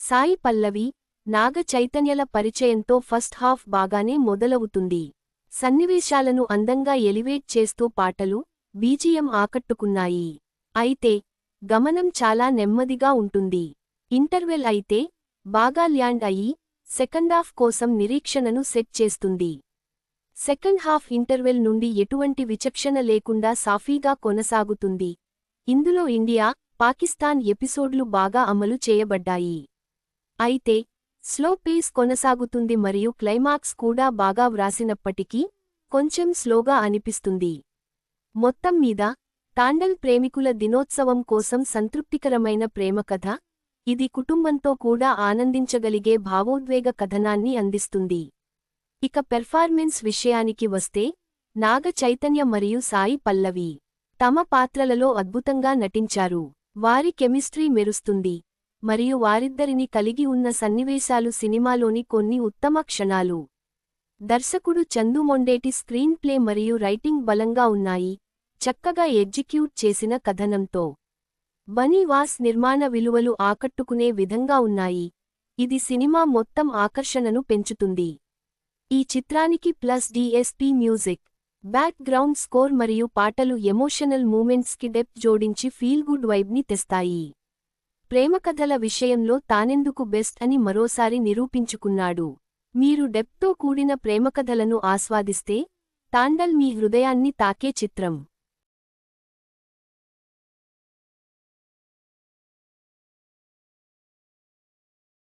సాయి పల్లవి, నాగ చైతన్యల పరిచయంతో first half బాగానే మొదలవుతుంది. సన్నివేశాలను అందంగా ఎలివేట్ చేస్తూ పాటలు, బీజీఎం ఆకట్టుకున్నాయి. అయితే గమనం చాలా నెమ్మదిగా ఉంటుంది. ఇంటర్వెల్ అయితే బాగా ల్యాండ్ అయి సెకండాఫ్ కోసం నిరీక్షణను సెట్ చేస్తుంది. సెకండ్ హాఫ్ ఇంటర్వెల్ నుండి ఎటువంటి విచక్షణ లేకుండా సాఫీగా కొనసాగుతుంది. ఇందులో ఇండియా, పాకిస్తాన్ ఎపిసోడ్లు బాగా అమలు చేయబడ్డాయి. అయితే స్లో పేస్ కొనసాగుతుంది మరియు క్లైమాక్స్ కూడా బాగా వ్రాసినప్పటికీ కొంచెం స్లోగా అనిపిస్తుంది. మొత్తం మీద తాండల్ ప్రేమికుల దినోత్సవం కోసం సంతృప్తికరమైన ప్రేమకథ. ఇది కుటుంబంతో కూడా ఆనందించగలిగే భావోద్వేగ కథనాన్ని అందిస్తుంది. ఇక పెర్ఫార్మెన్స్ విషయానికి వస్తే నాగ చైతన్య మరియు సాయి పల్లవి తమ పాత్రలలో అద్భుతంగా నటించారు. వారి కెమిస్ట్రీ మెరుస్తుంది మరియు వారిద్దరిని కలిగి ఉన్న సన్నివేశాలు సినిమాలోని కొన్ని ఉత్తమ క్షణాలు. దర్శకుడు చందు మొండేటి స్క్రీన్ ప్లే మరియు రైటింగ్ బలంగా ఉన్నాయి, చక్కగా ఎగ్జిక్యూట్ చేసిన కథనంతో. బనీ వాస్ నిర్మాణ విలువలు ఆకట్టుకునే విధంగా ఉన్నాయి. ఇది సినిమా మొత్తం ఆకర్షణను పెంచుతుంది. ఈ చిత్రానికి plus DSP music, back ground score మరియు పాటలు ఎమోషనల్ మూమెంట్స్కి డెప్త్ జోడించి ఫీల్ గుడ్ వైబ్ని తెస్తాయి. ప్రేమకథల విషయంలో తానెందుకు బెస్ట్ అని మరోసారి నిరూపించుకున్నాడు. మీరు డెప్త్తో కూడిన ప్రేమకథలను ఆస్వాదిస్తే తాండల్ మీ హృదయాన్ని తాకే చిత్రం.